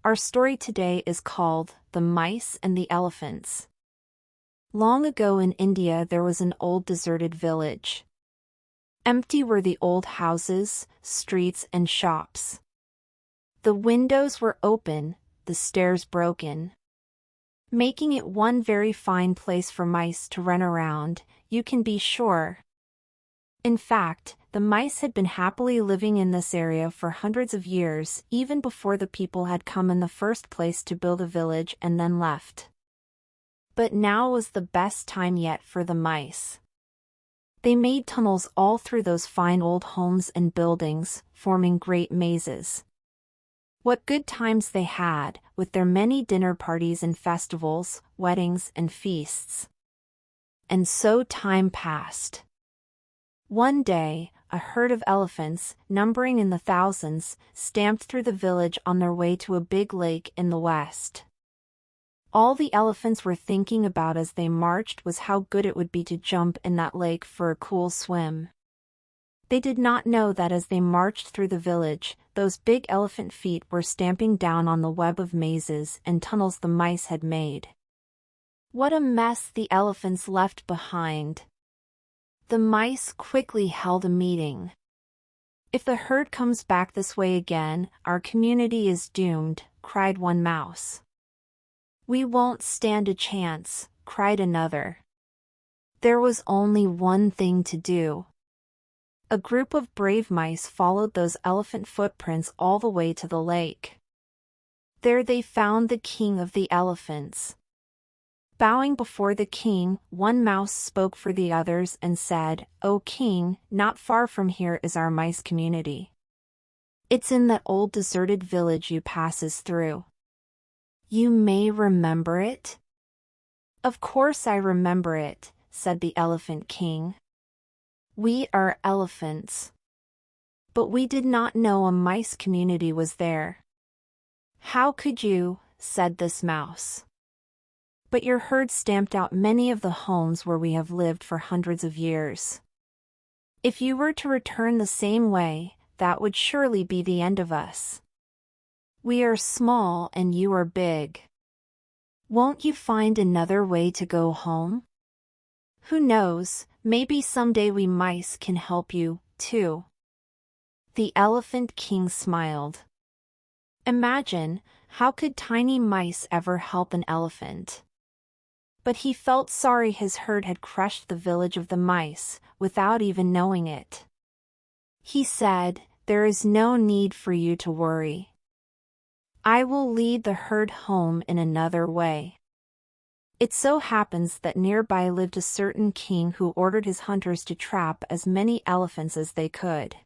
Our story today is called The Mice and the Elephants. Long ago in India there was an old deserted village. Empty were the old houses, streets and shops. The windows were open, the stairs broken, making it one very fine place for mice to run around, you can be sure. In fact, the mice had been happily living in this area for hundreds of years, even before the people had come in the first place to build a village and then left. But now was the best time yet for the mice. They made tunnels all through those fine old homes and buildings, forming great mazes. What good times they had, with their many dinner parties and festivals, weddings and feasts. And so time passed. One day, a herd of elephants, numbering in the thousands, stamped through the village on their way to a big lake in the west. All the elephants were thinking about as they marched was how good it would be to jump in that lake for a cool swim. They did not know that as they marched through the village, those big elephant feet were stamping down on the web of mazes and tunnels the mice had made. What a mess the elephants left behind! The mice quickly held a meeting. "If the herd comes back this way again, our community is doomed," cried one mouse. "We won't stand a chance," cried another. There was only one thing to do. A group of brave mice followed those elephant footprints all the way to the lake. There they found the king of the elephants. Bowing before the king, one mouse spoke for the others and said, "O king, not far from here is our mice community. It's in that old deserted village you passes through. You may remember it?" "Of course I remember it," said the elephant king. "We are elephants. But we did not know a mice community was there." "How could you?" said this mouse. "But your herd stamped out many of the homes where we have lived for hundreds of years. If you were to return the same way, that would surely be the end of us. We are small and you are big. Won't you find another way to go home? Who knows, maybe someday we mice can help you, too." The elephant king smiled. Imagine, how could tiny mice ever help an elephant? But he felt sorry his herd had crushed the village of the mice, without even knowing it. He said, "There is no need for you to worry. I will lead the herd home in another way." It so happens that nearby lived a certain king who ordered his hunters to trap as many elephants as they could.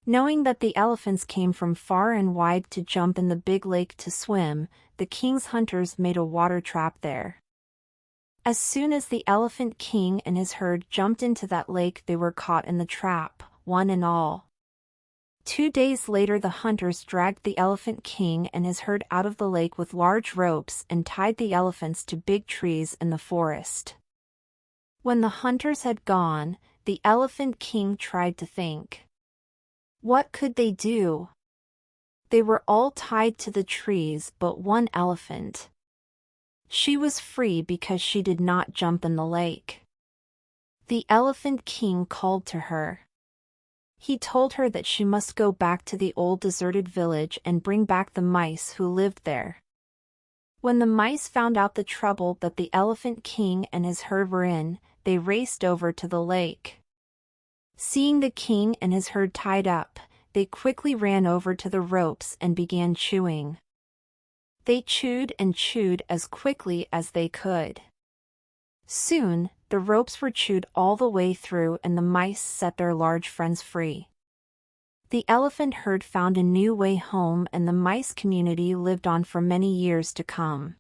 Knowing that the elephants came from far and wide to jump in the big lake to swim, the king's hunters made a water trap there. As soon as the elephant king and his herd jumped into that lake, they were caught in the trap, one and all. 2 days later the hunters dragged the elephant king and his herd out of the lake with large ropes and tied the elephants to big trees in the forest. When the hunters had gone, the elephant king tried to think. What could they do? They were all tied to the trees but one elephant. She was free because she did not jump in the lake. The elephant king called to her. He told her that she must go back to the old deserted village and bring back the mice who lived there. When the mice found out the trouble that the elephant king and his herd were in, they raced over to the lake. Seeing the king and his herd tied up, they quickly ran over to the ropes and began chewing. They chewed and chewed as quickly as they could. Soon, the ropes were chewed all the way through and the mice set their large friends free. The elephant herd found a new way home and the mice community lived on for many years to come.